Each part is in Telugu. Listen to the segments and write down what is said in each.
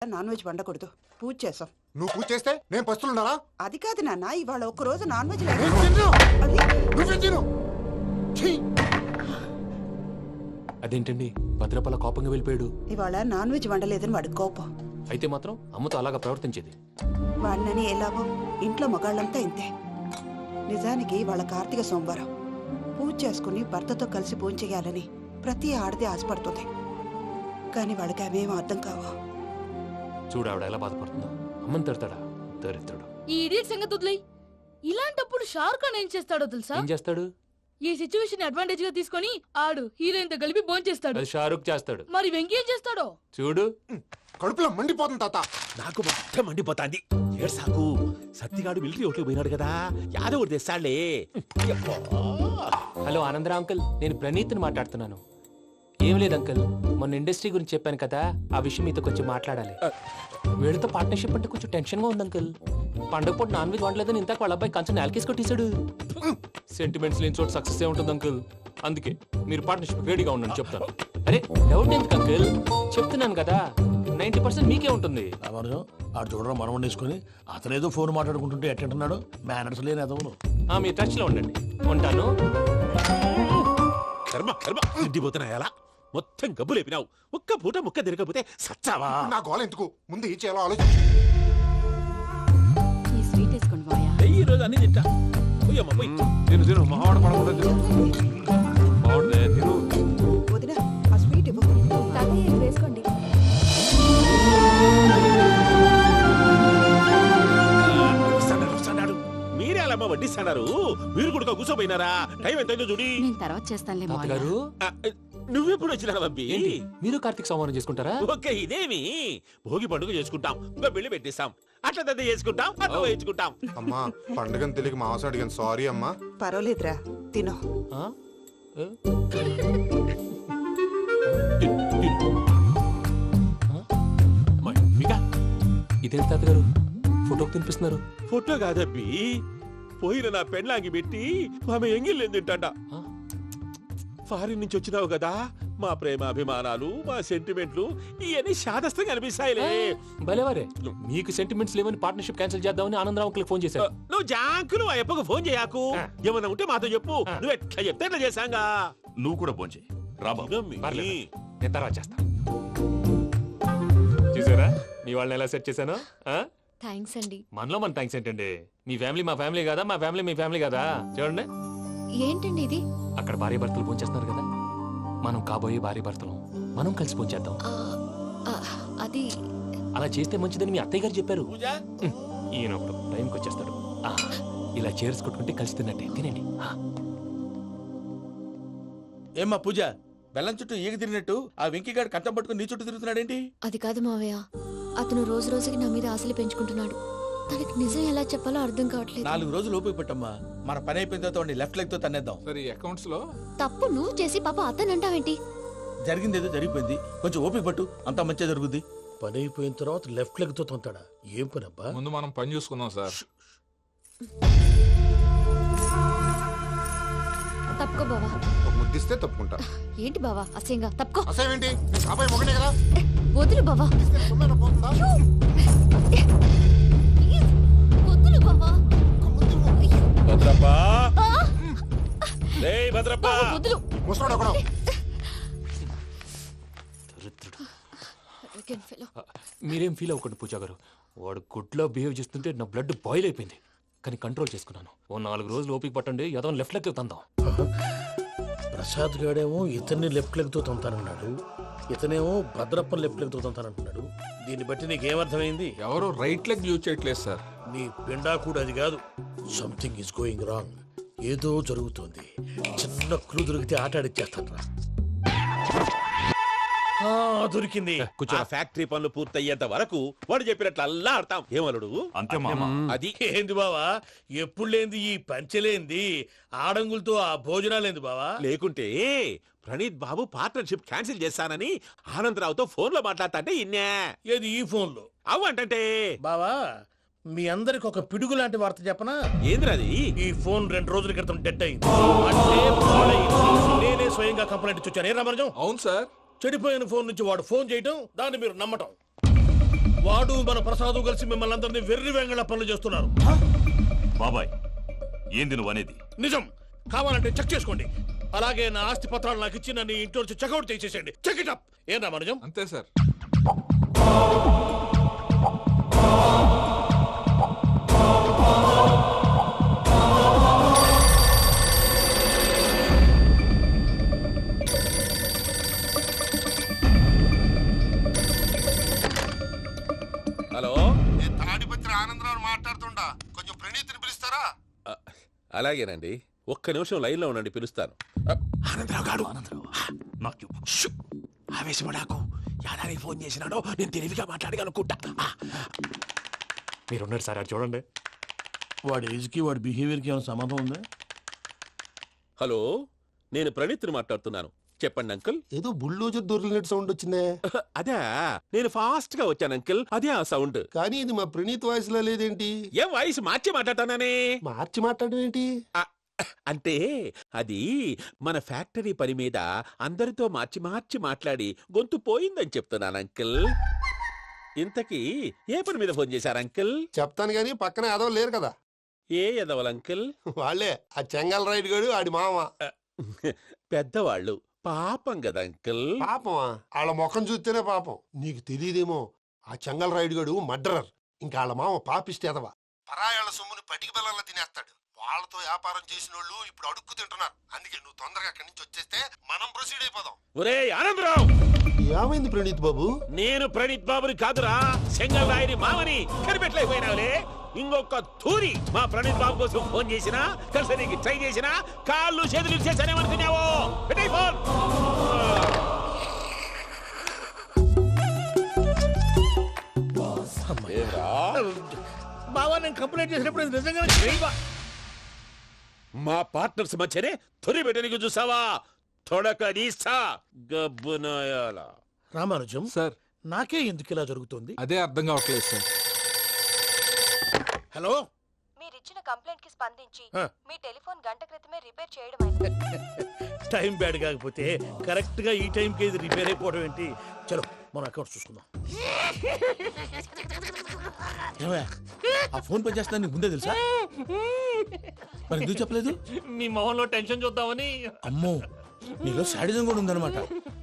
నాన్ వెజ్ వండకూడదు, పూజ చేసాం. నువ్వు పూజ చేస్తే నేను పస్తులున్నానా? అది కాదు నాన్న, ఇవాళ ఒక్కరోజు నాన్ వెజ్ అదేంటండి భద్రపల కోపంగా వెళ్ళిపోయాడు? ఇవాళ నాన్ వెజ్ వండలేదని వాడి కోపం. అయితే మాత్రం అమ్మతో అలాగా ప్రవర్తించేది. వాడినని ఎలాగో ఇంట్లో మగాళ్ళంతా ఇంతే. నిజానికి వాళ్ళ కార్తీక సోమవారం పూజ చేసుకుని భర్తతో కలిసి పూజ చేయాలని ప్రతి ఆడది ఆశపడుతుంది. కానీ వాడికి అవేం అర్థం కావు. చూడు ఆవిడ ఎలా బాధపడుతుందో. అమ్మని తిడతాడా దరిద్రుడు. ఈ ఇడియట్ సంగతి వదిలేయ్. ఇలాంటప్పుడు షారుఖ్ ఖాన్ ఏం చేస్తాడో తెలుసా? ఏం చేస్తాడు? ఈ సిచ్యువేషన్ అడ్వాంటేజ్ గా తీసుకొని ఆడు హీరోయిన్ తో కలిపి బోన్ చేస్తాడు. అది షారుఖ్ చేస్తాడు. మరి వెంకీ ఏం చేస్తాడో చూడు. కడుపులో మండిపోతుంది తాత. నాకు మొత్తం మండిపోతాంది. ఏడు సాకు సత్తిగాడు మిలిటరీ ఓట్లు పోయినాడు కదా, యాదవ్ ఒకటి తెస్తాడులే. హలో ఆనందరా అంకుల్, నేను ప్రణీత్ని మాట్లాడుతున్నాను. ఏం లేదు అంకుల్, మొన్న ఇండస్ట్రీ గురించి చెప్పాను కదా, ఆ విషయం మీతో కొంచెం మాట్లాడాలి. వీళ్ళతో పార్ట్నర్షిప్ అంటే కొంచెం టెన్షన్ గా ఉంది అంకుల్. పండగ పూట నాన్ వెజ్ వండలేదని ఇంతకు వాళ్ళ అబ్బాయి కంచెం నేలకేసి కొట్టేశాడు. సెంటిమెంట్స్ లేని చోట సక్సెస్ ఏ ఉంటుంది అంకుల్. అందుకే మీరు పార్ట్నర్షిప్ రెడీగా ఉండండి చెప్తాను. అరే డౌట్ ఎందుకు అంకుల్, చెప్తున్నాను కదా 90% మీకే ఉంటుంది. ఆడు చూడడం మనం వండేసుకుని అతనేదో ఫోన్ మాట్లాడుకుంటుంటే ఎట్టంటున్నాడు. మేనర్స్ లేని అదవును. మీరు టచ్ లో ఉండండి. ఉంటాను. కర్మ కర్మ తిండిపోతున్నాయలా మొత్తం గబ్బు లేపినావు. ఒక్క పూట ముక్క తిరగకపోతే సచ్చావా? నా గోల ఎందుకు, ముందు ఈ చేయాలో ఆలోచించు. ఈ స్వీట్ వేసుకోండి బాయా. ఈ రోజు అన్ని తింటా. పోయమ్మ పోయి. తిను మహావాడ పడకుండా తిను. వదిన ఆ స్వీట్ ఇవ్వు. వేసుకోండి. వస్తాడు. మీరే అలా వడ్డిస్తాడారు. మీరు కూడా కూర్చోపోయినారా? టైం ఎంతైందో చూడి. నేను తర్వాత చేస్తానులే మావయ్య. గారు నువ్వెప్పుడు వచ్చినా బంపి? మీరు కార్తీక్ సంహారం చేసుకుంటారా? ఓకే, ఇదేమి భోగి పండుగ చేసుకుంటాం, ఇంకా బిల్లు పెట్టేస్తాం, అట్లా దద్ద చేసుకుంటాం, అట్లా వేయించుకుంటాం. అమ్మా పండుగని తెలియక మాస అడిగాను, సారీ అమ్మా. పర్వాలేదురా, తినో. ఆ? ఏ? ఇదేంటి తాతగారు ఫోటోకి తినిపిస్తున్నారు? ఫోటో కాదబ్బి, పోయిన నా పెళ్ళాంగి పెట్టి ఆమె ఎంగిల్లేం తింటాడ. ఫారిన్ నుంచి వచ్చినావు కదా, మా ప్రేమ అభిమానాలు, మా సెంటిమెంట్లు ఇవన్నీ శాదస్తంగా అనిపిస్తాయిలే. భలేవారే, మీకు సెంటిమెంట్స్ లేవని పార్ట్నర్షిప్ క్యాన్సిల్ చేద్దామని ఆనందరావు అంకుల్ ఫోన్ చేశారు. నువ్వు జాంకు నువ్వు ఎప్పకు ఫోన్ చేయకు. ఏమన్నా ఉంటే మాతో చెప్పు. నువ్వు ఎట్లా చెప్తే ఎట్లా చేశాంగా. నువ్వు కూడా ఫోన్ చేయి రాబా. పర్లేదు, నేను తర్వాత చేస్తా. చూసారా మీ వాళ్ళని ఎలా సెట్ చేశాను? థ్యాంక్స్ అండి. మనలో మన థ్యాంక్స్ ఏంటండి? మీ ఫ్యామిలీ మా ఫ్యామిలీ కదా, మా ఫ్యామిలీ మీ ఫ్యామిలీ కదా. చూడండి, ఏంటండి ఇది? అక్కడ భార్య భర్తలు పోంచేస్తున్నారు కదా, మనం కాబోయే భార్య భర్తలు మనం కలిసి పోంచేద్దాం. అది అలా చేస్తే మంచిదని మీ అత్తయ్య గారు చెప్పారు. ఈయన ఒకడు టైంకి వచ్చేస్తాడు. ఇలా చేర్స్ కొట్టుకుంటే కలిసి తిన్నట్టే. తినండి. ఏమ్మా పూజ, బెల్లం చుట్టూ ఈగ తిరిగినట్టు ఆ వెంకీగాడు కంటం పట్టుకుని నీ చుట్టూ తిరుగుతున్నాడేంటి? అది కాదు మావయ్య, అతను రోజు రోజుకి నా మీద ఆశలు పెంచుకుంటున్నాడు. తనకి నిజం ఎలా చెప్పాలో అర్థం కావట్లేదు. 4 రోజులు ఓపిక పట్టమ్మా, మన పని అయిపోయిన తర్వాత లెఫ్ట్ లెగ్ తో తన్నేద్దాం. సరే అకౌంట్స్ లో తప్పు నువ్వు చేసి పాప అతను అంటావేంటి? జరిగింది ఏదో జరిగిపోయింది, కొంచెం ఓపిక పట్టు, అంతా మంచిగా జరుగుద్ది. పని అయిపోయిన తర్వాత లెఫ్ట్ లెగ్ తో తొంతాడా? ఏం పని అబ్బా? ముందు మనం పని చూసుకుందాం సార్. తప్పుకో బావా. ఒక ముద్దిస్తే తప్పుకుంటా. ఏంటి బావా అసహ్యంగా? తప్పుకో. అసేమేంటి, నీ కాబోయే మొగనే కదా. వదులు బావా. ఇస్తే సొమ్మేనా పోతుందా? వదులు బావా. భద్రప్పా, రేయ్ భద్రప్పా. వదులు. ముసలోడు ఒకడు. దరిద్రుడు. Arrogant fellow. మీరేం ఫీల్ అవ్వకండి పూజా గారు. వాడు గుడ్లో బిహేవ్ చేస్తుంటే నా బ్లడ్ బాయిల్ అయిపోయింది. కానీ కంట్రోల్ చేసుకున్నాను. ఓ 4 రోజులు ఓపిక పట్టండి, ఏదో లెఫ్ట్ లెగ్ తందాం. ప్రసాద్ గాడేమో ఇతన్ని లెఫ్ట్ లెగ్ తో తొంతానన్నాడు, ఇతనేమో భద్రప్పని లెఫ్ట్ లెగ్ తో తొంతానంటున్నాడు. దీన్ని బట్టి నీకేమర్థమైంది? ఎవరు రైట్ లెగ్ యూజ్ చేయట్లేదు సార్. నీ పిండా కూడా అది కాదు. Something is going wrong. ఏదో జరుగుతోంది. చిన్న క్లూ దొరికితే ఆట ఆడిచ్చేస్తాను రా. దొరికింది. ఆ ఫ్యాక్టరీ పనులు పూర్తయ్యేంత వరకు వాడు చెప్పినట్లు అల్లా ఆడతాం. ఏమలుడు అంతే మామ. అది ఏంది బావా, ఎప్పుడు లేంది ఈ పంచలేంది, ఆడంగులతో ఆ భోజనాలేంది బావా? లేకుంటే ప్రణీత్ బాబు పార్ట్నర్షిప్ క్యాన్సిల్ చేస్తానని ఆనందరావుతో ఫోన్ లో మాట్లాడతా ఇన్నే. ఏది ఈ ఫోన్ లో? అవ్వంటే బావా, మీ అందరికి ఒక పిడుగు లాంటి వార్త చెప్పనా? ఏంద్రది? ఈ ఫోన్ 2 రోజుల క్రితం డెడ్ అయింది. అంటే పాడైంది. నేనే స్వయంగా కంప్లైంట్ ఇచ్చాను. ఏ రామరాజం? అవును సార్. చెడిపోయిన ఫోన్ నుంచి వాడు ఫోన్ చేయటం, దాన్ని మీరు నమ్మటం. వాడు మన ప్రసాదు కలిసి మిమ్మల్ని అందరినీ వెర్రి వెంగళ పనులు చేస్తున్నారు. బాబాయ్ ఏంది నువ్వు అనేది? నిజం. కావాలంటే చెక్ చేసుకోండి. అలాగే నా ఆస్తి పత్రాలు నాకు ఇచ్చి నన్ను ఇంట్లో నుంచి చెక్అౌట్ చేసేసండి. Check it up. ఏం రామానుజం? అంతే సార్. హలో, నేను తాడిపత్రి ఆనందరావు మాట్లాడుతుండా, కొంచెం ప్రణీతిని పిలుస్తారా? అలాగేనండి. ఒక్క నిమిషం లైన్ లో ఉండండి, పిలుస్తాను. ఆనందరావు గాడు నాకు చెప్పు. ఆవేశపడాకు. యాదానికి ఫోన్ చేసినాడో నేను తెలివిగా మాట్లాడగలనుకుంటా. మీరున్నారు సార్, అది చూడండి. వాడి ఏజ్కి వాడి బిహేవియర్కి ఏమైనా సంబంధం ఉందా? హలో, నేను ప్రణీత్ని మాట్లాడుతున్నాను. చెప్పండి అంకుల్. ఏదో బుల్డోజర్ దొరికినట్టు సౌండ్ వచ్చిందే. అదే, నేను ఫాస్ట్ గా వచ్చాను అంకుల్. అదే ఆ సౌండ్. కానీ ఇది మా ప్రణీత్ వాయిస్ లో లేదేంటి? ఏం వాయిస్ మార్చి మాట్లాడతానే? మార్చి మాట్లాడడం ఏంటి? అంటే అది మన ఫ్యాక్టరీ పని మీద అందరితో మార్చి మార్చి మాట్లాడి గొంతు పోయిందని చెప్తున్నాను అంకుల్. ఇంతకీ ఏ పని మీద ఫోన్ చేశారు అంకుల్? చెప్తాను గానీ పక్కన యాదవ్ లేరు కదా. ఏ ఎదవలు అంకుల్? వాళ్ళే ఆ చెంగల్ రైడ్ గడు ఆడి మామ. పెద్దవాళ్ళు, పాపం కదా అంకుల్. పాపమా? వాళ్ళ ముఖం చూస్తేనే పాపం. నీకు తెలియదేమో, ఆ చెంగల్ రైడ్ గడు మర్డరర్. ఇంకా వాళ్ళ మామ పాపిస్తేదవా. పరాయాళ్ళ సొమ్ముని పటికి బెల్లంలో తినేస్తాడు. వాళ్ళతో వ్యాపారం చేసిన వాళ్ళు ఇప్పుడు అడుక్కు తింటున్నారు. అందుకే నువ్వు తొందరగా అక్కడి నుంచి వచ్చేస్తే మనం ప్రొసీడ్ అయిపోదాం. ఒరే ఆనందరావు, ఏమైంది ప్రణీత్ బాబు? నేను ప్రణీత్ బాబుని కాదురా, సెంగల్ రాయని మామని. కనిపెట్టలేకపోయినావులే. ఇంకొక తూరి మా ప్రణీత్ బాబు కోసం ఫోన్ చేసినా, కలిసి ట్రై చేసినా కాళ్ళు చేతులు చేశానేమనుకున్నావో. పెట్టే ఫోన్. బావా, నేను కంప్లైంట్ చేసినప్పుడు నిజంగా మా పార్ట్నర్స్ మధ్యనే తొలి పెట్టడానికి చూసావా? తొడక నీస్తా గబ్బునాయాల. రామానుజం సార్, నాకే ఎందుకు ఇలా జరుగుతుంది? అదే అర్థం కావట్లేదు సార్. హలో, మీరిచ్చిన కంప్లైంట్ కి స్పందించి ఆ. మీ టెలిఫోన్ గంట క్రితమే రిపేర్ చేయడం టైం బ్యాడ్ కాకపోతే కరెక్ట్ గా ఈ టైంకి ఇది రిపేర్ అయిపోవడం ఏంటి? చలో మన అకౌంట్ చూసుకుందాం. ఏమయ్య, ఆ ఫోన్ పని చేస్తున్నా నీకు ముందే తెలుసా? మరి ఎందుకు చెప్పలేదు? మీ మొహంలో టెన్షన్ చూద్దామని. అమ్మో, నీలో శాడిజం కూడా ఉందన్నమాట.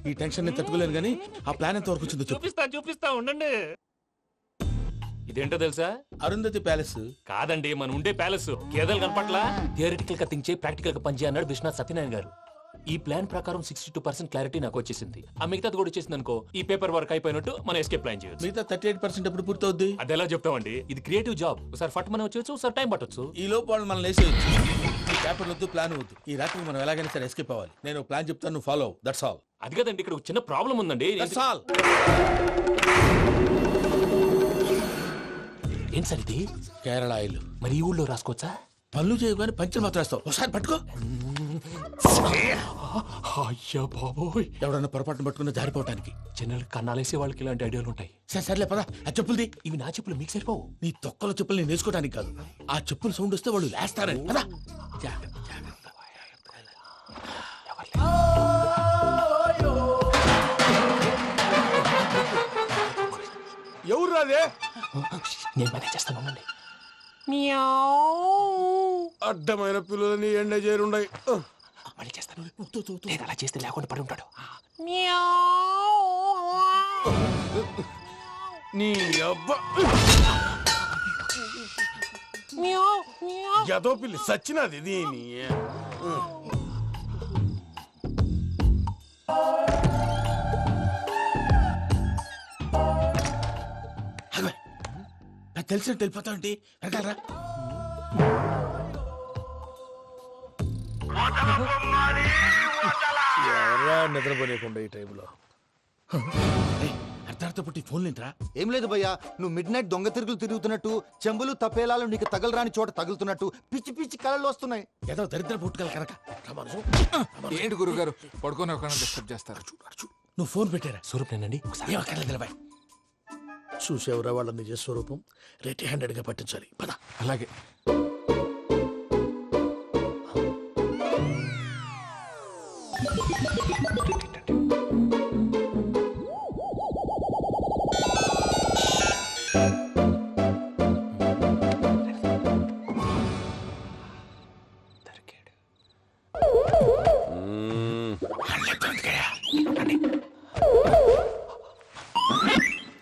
ఈ టెన్షన్ నేను తట్టుకోలేను కానీ ఆ ప్లాన్ ఎంత వరకు వచ్చిందో చెప్పు. చూపిస్తా ఉండండి. ఇదేంటో తెలుసా? అరుంధతి ప్యాలెస్. కాదండి, మనం ఉండే ప్యాలెస్. గేదెలు కనపట్లా? థియరిటికల్ గా థింక్ చేయి, ప్రాక్టికల్ గా పనిచేయి అన్నాడు విశ్వనాథ్ సత్యనారాయణ గారు. ఈ ప్లాన్ ప్రకారం 62% క్లారిటీ నాకు వచ్చేసింది. ఆ మిగతాది కూడా వచ్చేసింది అనుకో, ఈ పేపర్ వర్క్ అయిపోయినట్టు మనం ఎస్కేప్ ప్లాన్ చేయొచ్చు. మిగతా 38% ఎప్పుడు పూర్తవుద్ది? అది ఎలా చెప్తామండి? ఇది క్రియేటివ్ జాబ్. ఒకసారి ఫట్ మనం వచ్చేయచ్చు, ఒకసారి టైం పట్టొచ్చు. ఈ లోపు వాళ్ళు మనం లేసేయచ్చు. ఈ పేపర్ వద్దు, ప్లాన్ వద్దు. ఈ రాత్రికి మనం ఎలాగైనా సరే ఎస్కేప్ అవ్వాలి. నేను ప్లాన్ చెప్తాను, నువ్వు ఫాలో. That's all. అది కదండి, ఇక్కడ ఒక చిన్న ప్రాబ్లం ఉందండి. That's all. ఏం సార్ ఇది? కేరళ ఆయిల్. మరి ఈ ఊళ్ళో రాసుకోవచ్చా? పనులు చేయగానే పంచర్ మాత్రం వేస్తావు. ఒకసారి పట్టుకో. అయ్యా బాబోయ్, ఎవడన్నా పొరపాటున పట్టుకున్న జారిపోవటానికి. జనరల్ కన్నాలేసే వాళ్ళకి ఇలాంటి ఐడియాలు ఉంటాయి. సర్లే పదా, ఆ చెప్పులది. ఇవి నా చెప్పులు, మీకు సరిపోవు. నీ తొక్కల చెప్పులు నేను వేసుకోవడానికి కాదు, ఆ చెప్పులు సౌండ్ వస్తే వాళ్ళు లేస్తారని. పదా. ఎవరు రాదే? నేను మేనేజ్ చేస్తాను, ఉండండి. అడ్డమైన పిల్లలని ఎండ చేరుండయి. మళ్ళీ చేస్తాను. నేను అలా చేస్తే లేకుండా పడి ఉంటాడు. నీ అబ్బా ఎదో పిల్లి సచ్చినది దీని. నాకు తెలిసినట్టు వెళ్ళిపోతావంటి. వెనకాలరా. ఎవరా నిద్రపోలేకుండా ఈ టైంలో? అర్ధార్థ పుట్టి ఫోన్ లేంట్రా. ఏం లేదు భయ్యా, నువ్వు మిడ్ నైట్ దొంగ తిరుగులు తిరుగుతున్నట్టు, చెంబులు తపేలాలు నీకు తగలరాని చోట తగులుతున్నట్టు పిచ్చి పిచ్చి కళలు వస్తున్నాయి. ఏదో దరిద్ర పుట్టుకల కనుక. ఏంటి గురుగారు పడుకొని ఒక డిస్టర్బ్ చేస్తారు? నువ్వు ఫోన్ పెట్టారా? స్వరూప్ నేనండి. ఒకసారి ఏం అక్కర్లేదు నిలబాయ్. చూసేవరా వాళ్ళ నిజ స్వరూపం. రెట్టి హ్యాండెడ్ గా పట్టించాలి. పద. అలాగే.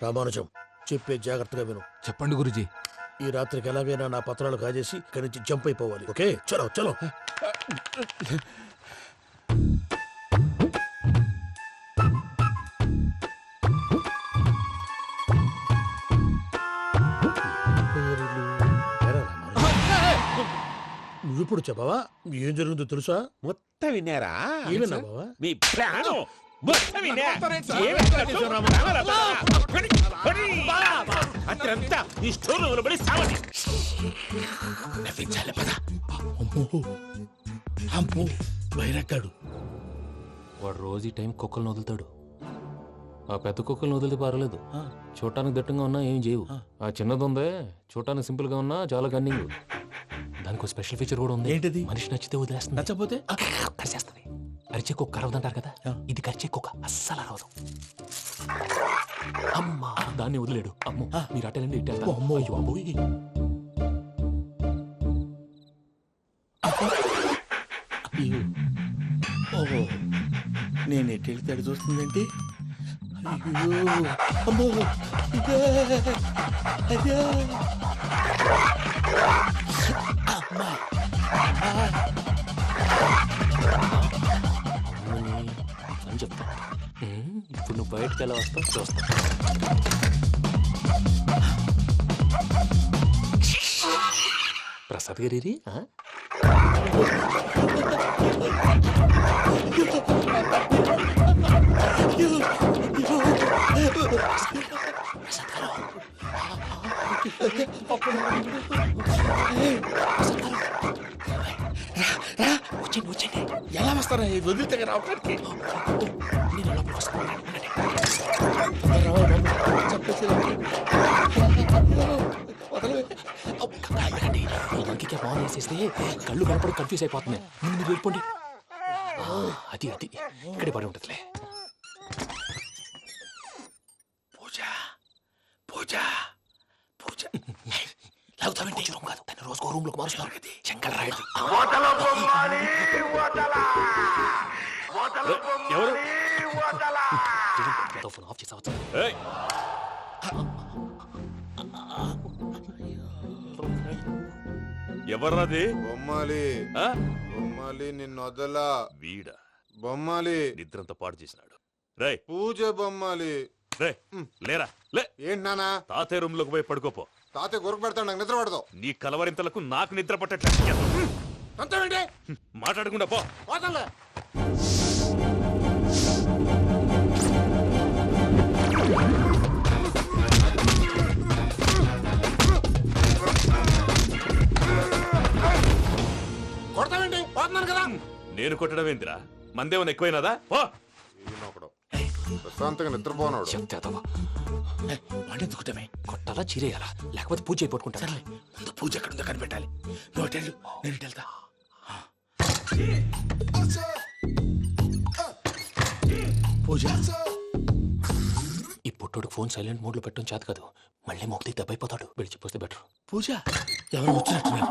రామానుజం చెప్పే జాగ్రత్తగా విను. చెప్పండి గురుజీ. ఈ రాత్రికి ఎలాగైనా నా పత్రాలు కాజేసి ఇక్కడి నుంచి జంప్ అయిపోవాలి. ఓకే, చలో చలో. నువ్విప్పుడు చెప్పవా ఏం జరుగుతుందో తెలుసా? మొత్తం విన్నారా? ఏమన్నా బావా? మీ ప్రాణం మొత్తం విన్నా. అత్రంతా ఈ స్టోర్ రూమ్ లో పడి సావండి. నవ్వించాలి పద. అమ్మో అమ్మో బైరక్కాడు. వాడు రోజు ఈ టైం కుక్కలను వదులుతాడు. ఆ పెద్ద కుక్కలను వదిలితే పర్వాలేదు, చూడటానికి దట్టంగా ఉన్నా ఏం చేయవు. ఆ చిన్నది ఉందే, చూడటానికి సింపుల్ గా ఉన్నా చాలా గన్నింగ్. దానికి స్పెషల్ ఫీచర్ కూడా ఉంది. ఏంటిది? మనిషి నచ్చితే వదిలేస్తుంది, నచ్చపోతే కరిచేస్తుంది. కరిచే కుక్క అరవదంటారు కదా, ఇది కరిచే కుక్క అస్సలు అరవదు. అమ్మా దాన్ని వదిలేడు. అమ్మో మీరు అటెండి ఇట్టే. అమ్మో అయ్యో అబ్బోయ్. ఓహో నేను ఎటు వెళ్తాడు చూస్తుందంటే. అయ్యో అమ్మో ఇదే అదే అమ్మా అని చెప్తా. ఇప్పుడు నువ్వు బయటకు ఎలా వస్తావు చూస్తా. ప్రసాద్ గారి వచ్చండి వచ్చండి. ఎలా వస్తారా వదిలితే రావడానికి? నేను లోపలికి వస్తాను. ఇంకే బాగా వేసేస్తే కళ్ళు కనపడి కన్ఫ్యూజ్ అయిపోతున్నాయి. ముందు మీరు వెళ్ళిపోండి. అది అది ఇక్కడే పడి ఉంటుందిలే. పూజ పూజ పూజ లాగుతామంటే రూమ్ కాదు, తను రోజుకో రూమ్ లోకి మారుస్తున్నారు కదా. చెంగల్ రాయుడు ఎవరు? ఫోన్ ఆఫ్ చేసావచ్చు. ఎవర్రాది? బొమ్మాలి బొమ్మాలి నిన్ను వదలా. వీడా బొమ్మాలి నిద్రంతా పాడు చేసినాడు. రేయ్ పూజ బొమ్మాలి. రే లేరా లే. ఏంటి నానా? తాతయ్య రూమ్ లోకి పోయి పడుకోపో. తాతయ్య గొరకు పెడతాడు, నాకు నిద్ర పడతావు. నీ కలవరింతలకు నాకు నిద్ర పట్టట్లేదు. మాట్లాడకుండా పో. కొడతావేంటి? పోతున్నాను కదా. నేను కొట్టడం ఏంటిరా? మందేమన్నా ఎక్కువైనదా? పో. ప్రశాంతంగా నిద్రపోనాడు. చెప్తావా వాడెందుకుంటామే? కొట్టాలా చీరేయాలా లేకపోతే పూజ అయిపోట్టుకుంటా. ముందు పూజ ఎక్కడుందో కనిపెట్టాలి. నువ్వు అటెళ్ళు, నేను ఇటు వెళ్తా. పూజ ఈ పుట్టోడు ఫోన్ సైలెంట్ మోడ్ లో పెట్టడం చేత కాదు, మళ్ళీ మొక్కి దెబ్బైపోతాడు. విడిచిపోతే బెటర్. పూజ ఎవరు వచ్చినట్టున్నారు?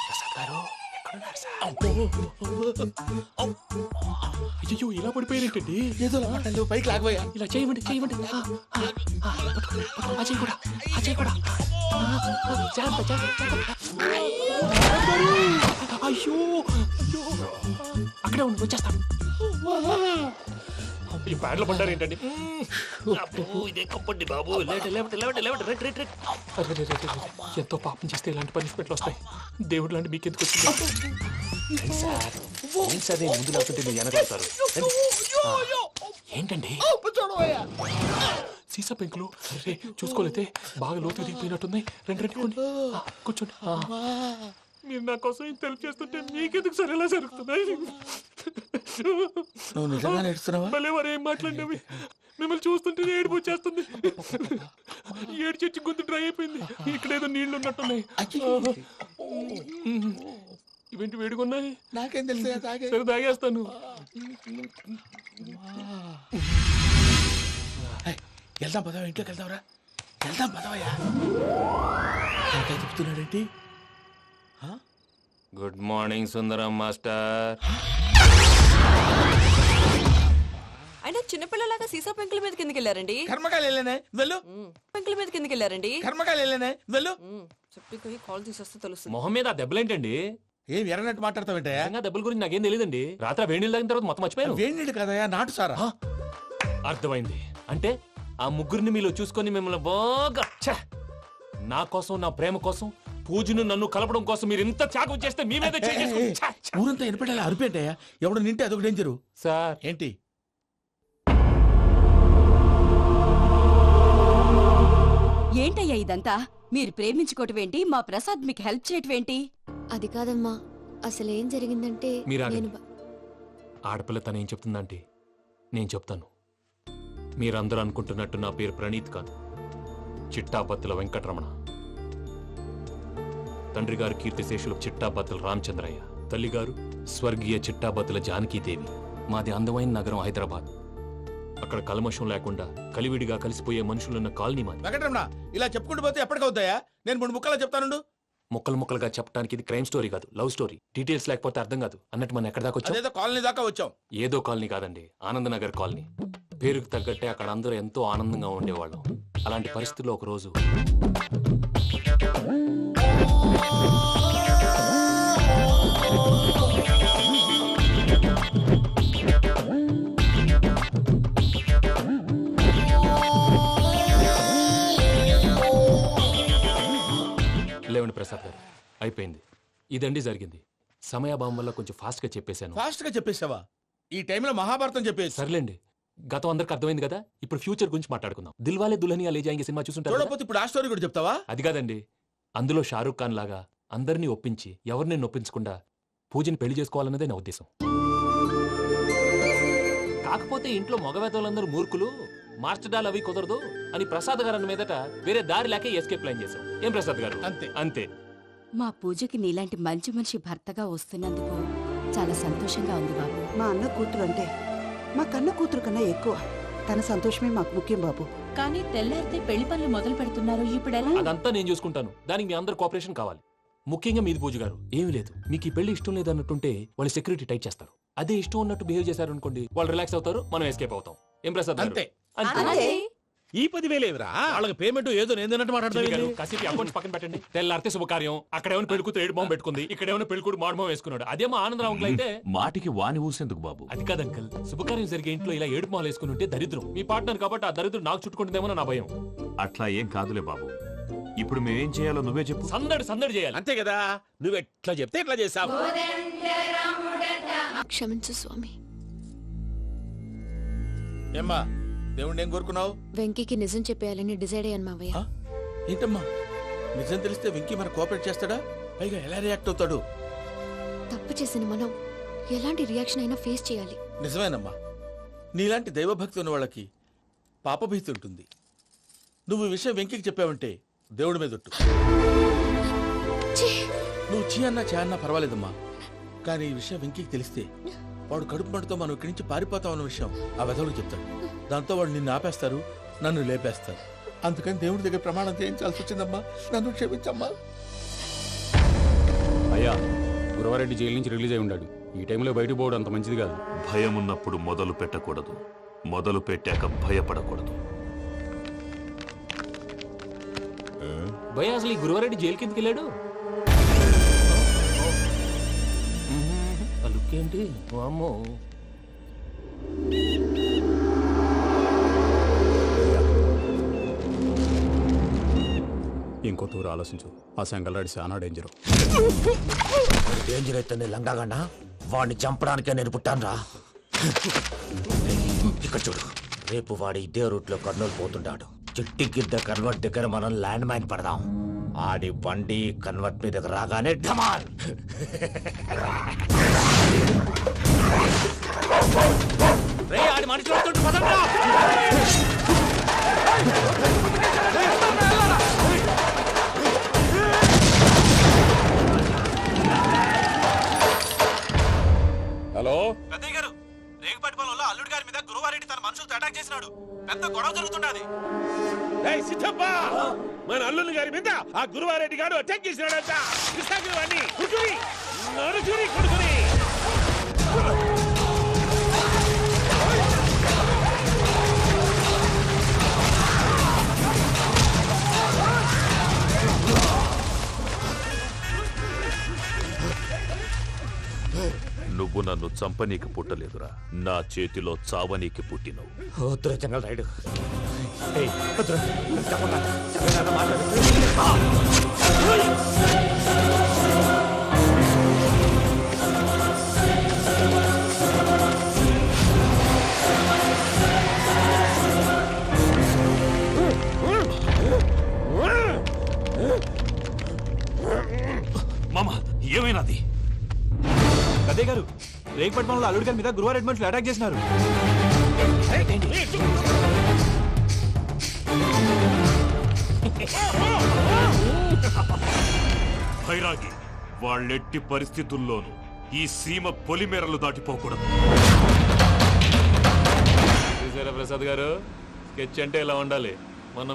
ప్రసాద్ గారు ఎక్కడున్నారు సార్? అయ్యో ఇలా పడిపోయారేంటండి? ఏదో మాటలు పైకి లాగబోయా. ఇలా చేయమండి చేయమండి. అజయ్ కూడా అజయ్ కూడా అయ్యో అయ్యో అక్కడే ఉండి వచ్చేస్తాను. ఈ బ్యాడ్లో పడ్డారు ఏంటండి? ఇదే కప్పండి బాబు. ఎంతో పాపం చేస్తే ఇలాంటి పనిష్మెంట్లు వస్తాయి. దేవుడు లాంటి మీకు ఎందుకు వచ్చింది సార్? సార్ నేను ముందు లేకుంటే మీరు వెనకాడతారు. ఏంటండి సీసా పెంకులు? అరే చూసుకోలేతే బాగా లోతు దిగిపోయినట్టున్నాయి. రండి రండి కొన్ని కూర్చోండి. మీరు నా కోసం ఇంత హెల్ప్ చేస్తుంటే మీకెందుకు సరే ఎలా జరుగుతున్నాయి? నువ్వు నిజంగా నేర్చుతున్నావా? మళ్ళీ వారు ఏం మాట్లాడినవి మిమ్మల్ని చూస్తుంటే ఏడుపు వచ్చేస్తుంది. ఏడు చెట్టు గొంతు డ్రై అయిపోయింది. ఇక్కడ ఏదో నీళ్లు ఉన్నట్టున్నాయి. ఇవేంటి వేడుకున్నాయి? నాకేం తెలుసు, సరే తాగేస్తాను. వెళ్దాం పదవా, ఇంట్లోకి వెళ్దాంరా. వెళ్దాం పదవయ్యా. చెప్తున్నాడేంటి? గుడ్ మార్నింగ్ సుందరం మాస్టర్. అయినా చిన్నపిల్లలాగా సీసా పెంకుల మీద కిందకి వెళ్ళారండి. కర్మకాయలు వెళ్ళానే వెళ్ళు. పెంకుల మీద కిందకి వెళ్ళారండి. కర్మకాయలు వెళ్ళానే వెళ్ళు. చెప్పి కాల్ తీసేస్తే తెలుస్తుంది. మొహం మీద ఆ దెబ్బలేంటండి? ఏం ఎర్రనట్టు మాట్లాడతావేంటయ్యా? నిజంగా దెబ్బల గురించి నాకేం తెలియదండి. రాత్రి వేడి నీళ్ళు తాగిన తర్వాత మొత్తం మర్చిపోయాను. వేడి నీళ్ళు కదయా, నాటు సారా. అర్థమైంది. అంటే ఆ ముగ్గురిని మీలో చూసుకొని మిమ్మల్ని బాగా నా కోసం, నా ప్రేమ కోసం, పూజను నన్ను కలపడం కోసం మీరు ఇంత త్యాగం చేస్తే మీ మీద ఊరంతా ఎనపెట్టాలి అరిపేంటయ్యా. ఎవడు నింటే అదొక డేంజరు. సార్ ఏంటి? ఏంటయ్యా ఇదంతా? మీరు ప్రేమించుకోవటం ఏంటి? మా ప్రసాద్ మీకు హెల్ప్ చేయటం ఏంటి? అది కాదమ్మా, అసలు ఏం జరిగిందంటే మీరు నేను ఆగండి. ఆడపిల్ల తనేం చెప్తుందంటే నేను చెప్తాను. మీరందరూ అనుకుంటున్నట్టు నా పేరు ప్రణీత్ కాదు, చిట్టాబత్తుల వెంకటరమణ. తండ్రి గారు కీర్తిశేషులు చిట్టాబత్తుల రామచంద్రయ్య, తల్లిగారు స్వర్గీయ చిట్టాబత్తుల జానకీదేవి. మాది అందమైన నగరం హైదరాబాద్. అక్కడ కల్మషం లేకుండా కలివిడిగా కలిసిపోయే మనుషులున్న కాలనీ మాది. వెంకటరమణ, ఇలా చెప్పుకుంటూ పోతే ఎప్పటికవుతాయా? నేను 3 ముక్కలా చెప్తానుండు. ముక్కలు ముక్కలుగా చెప్పడానికి ఇది క్రైమ్ స్టోరీ కాదు, లవ్ స్టోరీ. డీటెయిల్స్ లేకపోతే అర్థం కాదు. అన్నట్టు మనం ఎక్కడ దాకా వచ్చాం? అదేదో కాలనీ దాకా వచ్చాం. ఏదో కాలనీ కాదండి, ఆనందనగర్ కాలనీ. పేరుకు తగ్గట్టే అక్కడ అందరూ ఎంతో ఆనందంగా ఉండేవాళ్ళం. అలాంటి పరిస్థితుల్లో ఒక రోజు లేవండి ప్రసాద్ గారు, అయిపోయింది. ఇదండి జరిగింది. సమయాభావం వల్ల కొంచెం ఫాస్ట్ గా చెప్పేశాను. ఫాస్ట్ గా చెప్పేసావా? ఈ టైంలో మహాభారతం చెప్పేసి. సర్లేండి, గతం అందరికి అర్థమైంది కదా. ఇప్పుడు ఫ్యూచర్ గురించి మాట్లాడుకుందాం. దిల్వాలే దుల్హనియా లే జాయేంగే సినిమా చూసుంటారు కదా? చూడకపోతే ఇప్పుడు ఆ స్టోరీ కూడా చెప్తావా? అది కాదండి, అందులో షారూక్ ఖాన్ లాగా అందరినీ ఒప్పించి ఎవరిని నొప్పించకుండా పూజని పెళ్లి చేసుకోవాలన్నదే నా ఉద్దేశం. కాకపోతే ఇంట్లో మగవేతలందరూ మూర్ఖులు, మార్చడాలు అవి కుదరదు అని ప్రసాద్ గారు అన్న మీదట వేరే దారి లేక ఎస్కేప్ ప్లాన్ చేశాం. ఏం ప్రసాద్ గారు? అంతే అంతే. మా పూజకి నీలాంటి మంచి మనిషి భర్తగా వస్తున్నందుకు చాలా సంతోషంగా ఉంది బాబు. మా అన్న కూతురు అంటే మా కన్న కూతురు కన్నా ఎక్కువ. తన సంతోషమే మాకు ముఖ్యం బాబు. కానీ తెల్లారితే పెళ్లి పనులు మొదలు పెడుతున్నారు, ఇప్పుడు ఎలా? అదంతా నేను చూసుకుంటాను. దానికి మీ అందరు కోఆపరేషన్ కావాలి. ముఖ్యంగా మీది పూజ గారు. ఏమీ లేదు, మీకు ఈ పెళ్లి ఇష్టం లేదు అన్నట్టుంటే వాళ్ళు సెక్యూరిటీ టైట్ చేస్తారు. అదే ఇష్టం ఉన్నట్టు బిహేవ్ చేశారు అనుకోండి, వాళ్ళు రిలాక్స్ అవుతారు, మనం ఎస్కేప్ అవుతాం. ఏం ప్రసాద్ గారు? అంతే. అంతే. ఈ 10,000 ఏమిరా? వాళ్ళకి పేమెంట్ ఏదో నేందన్నట్టు చిన్ని గారు, మాట్లాడతాను. కాసేపు అకౌంట్స్ పక్కన పెట్టండి. తెల్లారితే శుభకార్యం. అక్కడ ఏమైనా పెళ్ళికూతురు ఏడు మొహం పెట్టుకుంది, ఇక్కడ ఏమైనా పెళ్ళికూడు మాడు మొహం వేసుకున్నాడు. అదేమో ఆనందరావు అంకుల్ అయితే మాటికి వాని ఊసేందుకు బాబు? అది కాదు అంకుల్, శుభకార్యం జరిగే ఇంట్లో ఇలా ఏడు మొహాలు వేసుకుని ఉంటే దరిద్రం. మీ పార్ట్నర్ కాబట్టి ఆ దరిద్రం నాకు చుట్టుకుంటుందేమో నా భయం. అట్లా ఏం కాదులే బాబు. ఇప్పుడు మేమేం చేయాలో నువ్వే చెప్పు. సందడి సందడి చేయాలి. అంతే కదా, నువ్వు ఎట్లా చెప్తే ఎట్లా చేస్తావు. క్షమించు స్వామి. ఏమ్మా, దేవుణ్ణి ఏం కోరుకున్నావు? వెంకీకి నిజం చెప్పేయాలని డిసైడ్ అయ్యాను మావయ్య. ఏంటమ్మా, నిజం తెలిస్తే వెంకీ మన కోఆపరేట్ చేస్తాడా? పైగా ఎలా రియాక్ట్ అవుతాడు? తప్పు చేసిన మనం ఎలాంటి రియాక్షన్ అయినా ఫేస్ చేయాలి. నిజమేనమ్మా, నీలాంటి దైవభక్తి ఉన్న వాళ్ళకి పాపభీతి ఉంటుంది. నువ్వు ఈ విషయం వెంకీకి చెప్పావంటే దేవుడి మీద ఒట్టు. నువ్వు చీ అన్నా చే అన్నా పర్వాలేదమ్మా, కానీ ఈ విషయం వెంకీకి తెలిస్తే వాడు కడుపు మంటతో మనం ఇక్కడి నుంచి పారిపోతాం అన్న విషయం ఆ వెధవుడు చెప్తాడు. దాంతో వాడు నిన్ను ఆపేస్తారు, నన్ను లేపేస్తారు. అందుకని దేవుడి దగ్గర ప్రమాణం చేయించాల్సి వచ్చిందమ్మా. నన్ను క్షమించమ్మా. అయ్యా, గురవారెడ్డి జైలు నుంచి రిలీజ్ అయి ఉన్నాడు. ఈ టైంలో బయటకు పోవడం అంత మంచిది కాదు. భయం ఉన్నప్పుడు మొదలు పెట్టకూడదు, మొదలు పెట్టాక భయపడకూడదు. భయ అసలు ఈ గురువారెడ్డి జైలు కిందకి వెళ్ళాడు. లుక్ ఏంటి? అమ్మో, ఇంకో తూరు ఆలోచించు. ఆ సంగల్రాడి చాలా డేంజర్. డేంజర్ అయితే లంగాగండ వాడిని చంపడానికే నేను పుట్టాను రా. ఇక్కడ చూడు, రేపు వాడు ఇదే రూట్ లో కర్నూలు పోతుంటాడు. చిట్టి గిద్ద కన్వర్ట్ దగ్గర మనం ల్యాండ్ మైన్ పడదాం. ఆడి బండి కన్వర్ట్ మీద రాగానే ఢమాల్. ఆడి మనిషి వస్తుంటే పదండ్రా. హలో పెద్దయ్య గారు, రేగుపాటి పొలంలో అల్లుడి గారి మీద గురువారెడ్డి తన మనుషులతో అటాక్ చేసినాడు. పెద్ద గొడవ జరుగుతున్నది. ఏయ్ సిద్ధప్ప, మన అల్లుని గారి మీద ఆ గురువారెడ్డి గారు అటాక్ చేసినాడంట. కృష్ణాగిరి వాడిని కుడుకుని నరుచుని కొడుకుని చంపనీకి పుట్టలేదురా, నా చేతిలో చావనీకి పుట్టినవు. వద్దురా జంగల్ రైడ్. మామ ఏమైనాది? అదే గారు రేగుపట్టి మనలో అల్లుడి గారి మీద గురువారెడ్డి మనుషులు అటాక్ చేసినారు. భైరాగి, వాళ్ళెట్టి పరిస్థితుల్లోనూ ఈ సీమ పొలిమేరలు దాటిపోకూడదు. చూసారా ప్రసాద్ గారు, స్కెచ్ అంటే ఇలా ఉండాలి.